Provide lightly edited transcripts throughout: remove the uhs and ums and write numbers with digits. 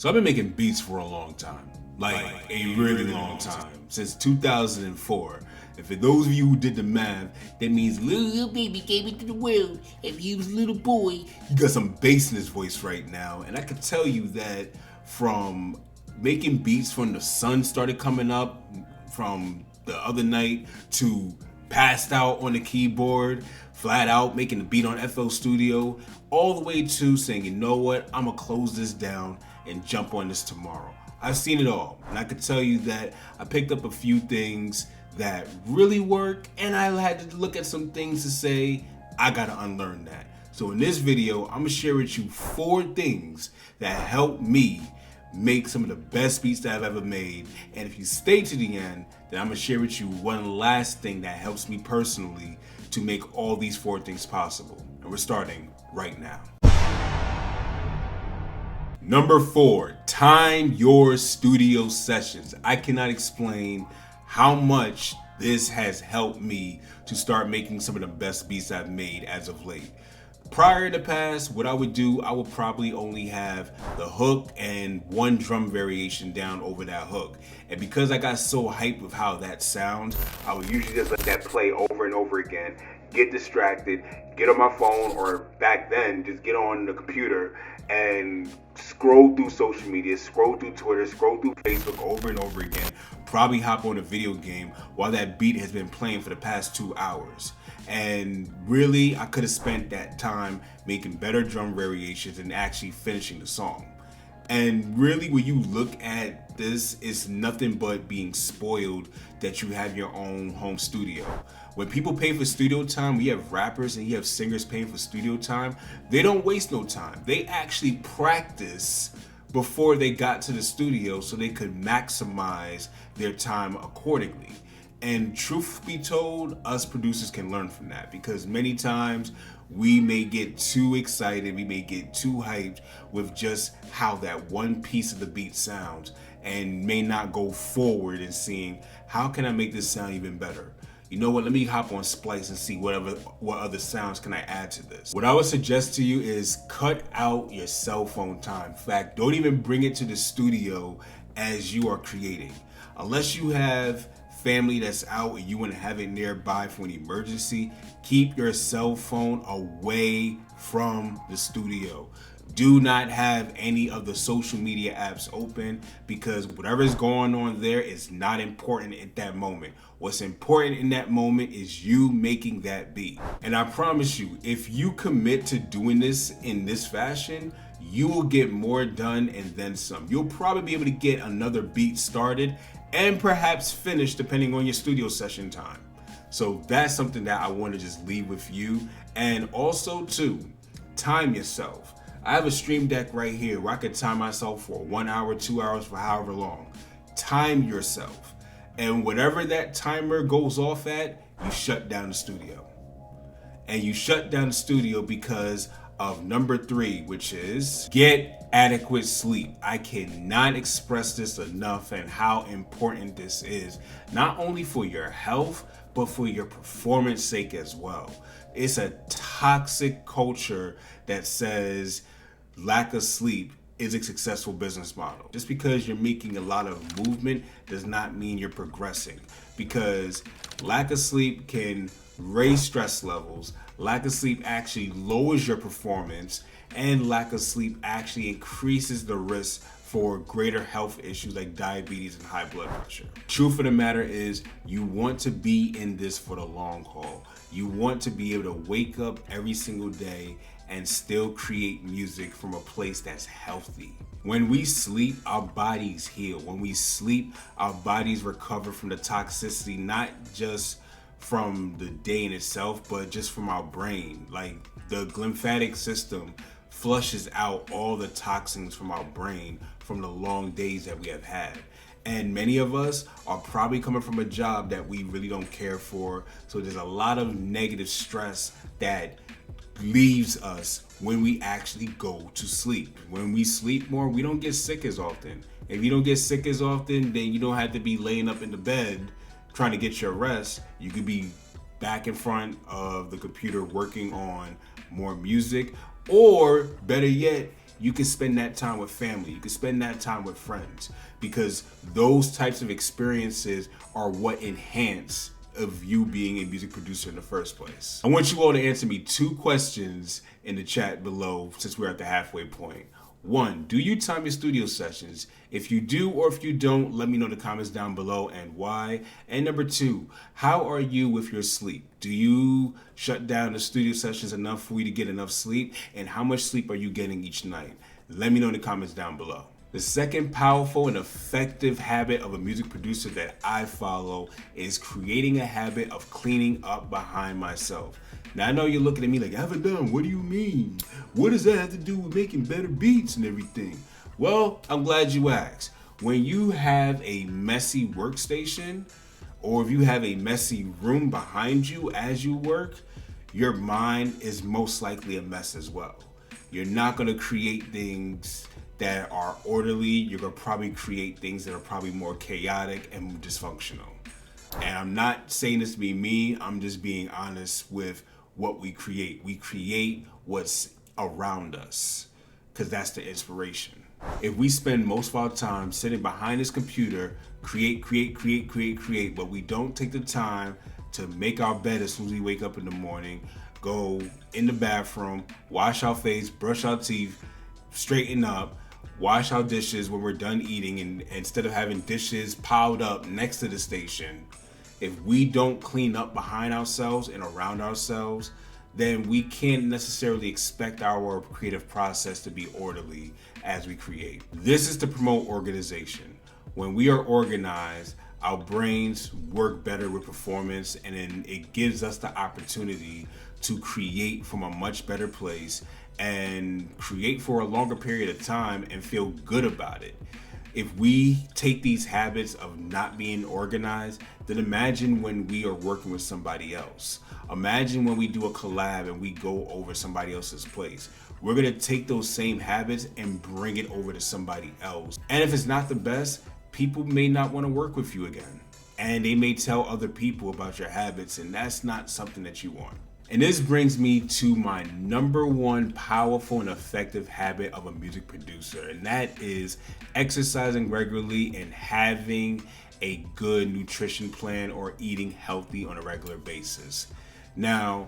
So I've been making beats for a long time, like a really long time, since 2004. And for those of you who did the math, that means little baby gave it to the world. If he was a little boy, you got some bass in his voice right now. And I can tell you that from making beats from the sun started coming up, from the other night to passed out on the keyboard, flat out making the beat on FL Studio, all the way to saying, you know what, I'm gonna close this down and jump on this tomorrow. I've seen it all, and I can tell you that I picked up a few things that really work, and I had to look at some things to say, I gotta unlearn that. So in this video, I'm gonna share with you 4 things that helped me make some of the best beats that I've ever made. And if you stay to the end, then I'm gonna share with you one last thing that helps me personally to make all these 4 things possible. And we're starting right now. Number 4, time your studio sessions. I cannot explain how much this has helped me to start making some of the best beats I've made as of late. Prior to the past, what I would do, I would probably only have the hook and one drum variation down over that hook. And because I got so hyped with how that sounds, I would usually just let that play over and over again, get distracted, get on my phone, or back then, just get on the computer and scroll through social media, scroll through Twitter, scroll through Facebook over and over again, probably hop on a video game while that beat has been playing for the past 2 hours. And really, I could have spent that time making better drum variations and actually finishing the song. And really, when you look at this, it's nothing but being spoiled that you have your own home studio. When people pay for studio time, we have rappers and you have singers paying for studio time. They don't waste no time. They actually practice before they got to the studio so they could maximize their time accordingly. And truth be told, us producers can learn from that, because many times we may get too excited, we may get too hyped with just how that one piece of the beat sounds and may not go forward in seeing, how can I make this sound even better? You know what, let me hop on Splice and see what other sounds can I add to this. What I would suggest to you is cut out your cell phone time. In fact, don't even bring it to the studio as you are creating. Unless you have family that's out and you want to have it nearby for an emergency, keep your cell phone away from the studio. Do not have any of the social media apps open, because whatever is going on there is not important at that moment. What's important in that moment is you making that beat. And I promise you, if you commit to doing this in this fashion, you will get more done and then some. You'll probably be able to get another beat started and perhaps finish depending on your studio session time. So that's something that I want to just leave with you. And also too, time yourself. I have a stream deck right here where I could time myself for 1 hour, 2 hours, for however long. Time yourself. And whatever that timer goes off at, you shut down the studio. And you shut down the studio because of number 3, which is get adequate sleep. I cannot express this enough and how important this is, not only for your health, but for your performance sake as well. It's a toxic culture that says lack of sleep is a successful business model. Just because you're making a lot of movement does not mean you're progressing, because lack of sleep can raise stress levels. Lack of sleep actually lowers your performance, and lack of sleep actually increases the risk for greater health issues like diabetes and high blood pressure. Truth of the matter is, you want to be in this for the long haul. You want to be able to wake up every single day and still create music from a place that's healthy. When we sleep, our bodies heal. When we sleep, our bodies recover from the toxicity, not just from the day in itself, but just from our brain. Like, the lymphatic system flushes out all the toxins from our brain from the long days that we have had. And many of us are probably coming from a job that we really don't care for. So there's a lot of negative stress that leaves us when we actually go to sleep. When we sleep more, we don't get sick as often. If you don't get sick as often, then you don't have to be laying up in the bed trying to get your rest. You could be back in front of the computer working on more music, or better yet, You can spend that time with family. You can spend that time with friends, because those types of experiences are what enhance of you being a music producer in the first place. I want you all to answer me 2 questions in the chat below, since we're at the halfway point. 1, do you time your studio sessions? If you do or if you don't, let me know in the comments down below and why. And number 2, how are you with your sleep? Do you shut down the studio sessions enough for you to get enough sleep? And how much sleep are you getting each night? Let me know in the comments down below. The second powerful and effective habit of a music producer that I follow is creating a habit of cleaning up behind myself. Now, I know you're looking at me like, Avidan, what do you mean? What does that have to do with making better beats and everything? Well, I'm glad you asked. When you have a messy workstation, or if you have a messy room behind you as you work, your mind is most likely a mess as well. You're not gonna create things that are orderly. You're gonna probably create things that are probably more chaotic and dysfunctional. And I'm not saying this to be me, I'm just being honest with what we create. We create what's around us, because that's the inspiration. If we spend most of our time sitting behind this computer, create, but we don't take the time to make our bed as soon as we wake up in the morning, go in the bathroom, wash our face, brush our teeth, straighten up, wash our dishes when we're done eating, and instead of having dishes piled up next to the station, if we don't clean up behind ourselves and around ourselves, then we can't necessarily expect our creative process to be orderly as we create. This is to promote organization. When we are organized, our brains work better with performance, and then it gives us the opportunity to create from a much better place and create for a longer period of time and feel good about it. If we take these habits of not being organized, then imagine when we are working with somebody else. Imagine when we do a collab and we go over somebody else's place. We're gonna take those same habits and bring it over to somebody else. And if it's not the best, people may not want to work with you again. And they may tell other people about your habits, and that's not something that you want. And this brings me to my number 1 powerful and effective habit of a music producer, and that is exercising regularly and having a good nutrition plan or eating healthy on a regular basis. Now,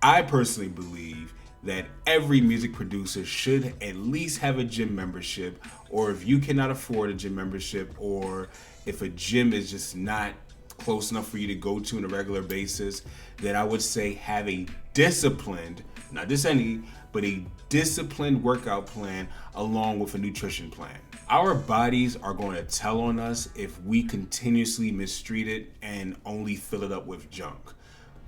I personally believe that every music producer should at least have a gym membership, or if you cannot afford a gym membership, or if a gym is just not close enough for you to go to on a regular basis, then I would say have a disciplined, not just any, but a disciplined workout plan along with a nutrition plan. Our bodies are going to tell on us if we continuously mistreat it and only fill it up with junk.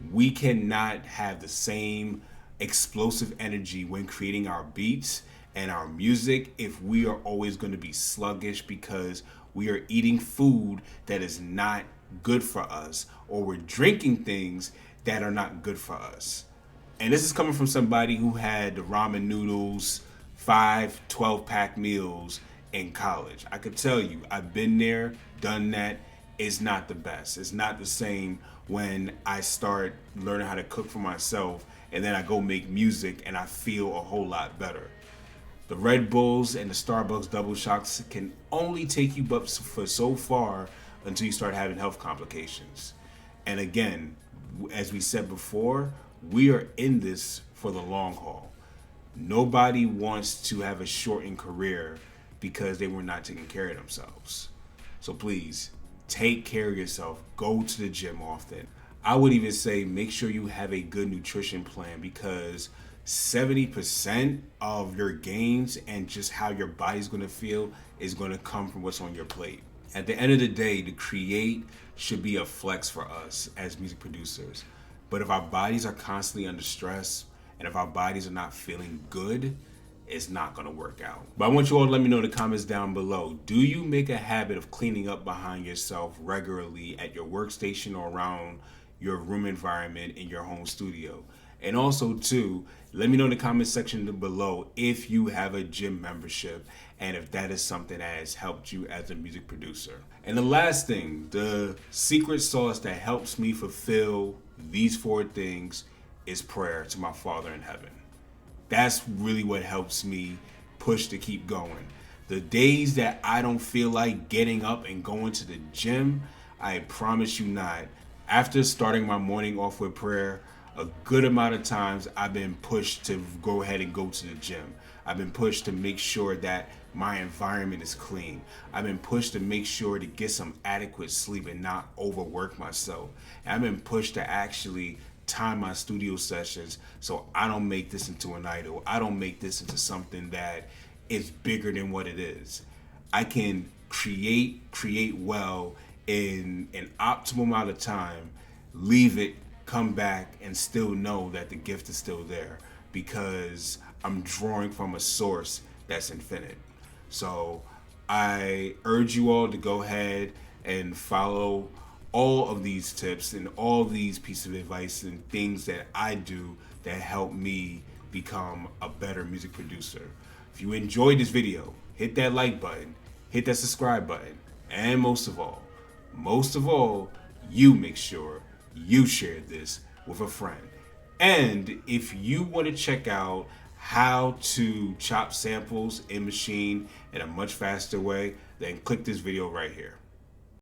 We cannot have the same explosive energy when creating our beats and our music if we are always going to be sluggish because we are eating food that is not good for us, or we're drinking things that are not good for us. And this is coming from somebody who had the ramen noodles, 5 12-pack meals in college. I could tell you, I've been there, done that. It's not the best. It's not the same when I start learning how to cook for myself and then I go make music and I feel a whole lot better. The Red Bulls and the Starbucks double shots can only take you up for so far until you start having health complications. And again, as we said before, we are in this for the long haul. Nobody wants to have a shortened career because they were not taking care of themselves. So please, take care of yourself. Go to the gym often. I would even say make sure you have a good nutrition plan, because 70% of your gains and just how your body's gonna feel is gonna come from what's on your plate. At the end of the day, to create should be a flex for us as music producers. But if our bodies are constantly under stress and if our bodies are not feeling good, it's not gonna work out. But I want you all to let me know in the comments down below. Do you make a habit of cleaning up behind yourself regularly at your workstation or around your room environment in your home studio? And also too, let me know in the comment section below if you have a gym membership and if that is something that has helped you as a music producer. And the last thing, the secret sauce that helps me fulfill these 4 things is prayer to my Father in heaven. That's really what helps me push to keep going. The days that I don't feel like getting up and going to the gym, I promise you not. After starting my morning off with prayer, a good amount of times I've been pushed to go ahead and go to the gym. I've been pushed to make sure that my environment is clean. I've been pushed to make sure to get some adequate sleep and not overwork myself. And I've been pushed to actually time my studio sessions so I don't make this into an idol. I don't make this into something that is bigger than what it is. I can create well in an optimal amount of time, leave it, come back, and still know that the gift is still there because I'm drawing from a source that's infinite. So I urge you all to go ahead and follow all of these tips and all these pieces of advice and things that I do that help me become a better music producer. If you enjoyed this video, hit that like button, hit that subscribe button, and most of all, you make sure you share this with a friend. And if you want to check out how to chop samples in Machine in a much faster way, then click this video right here.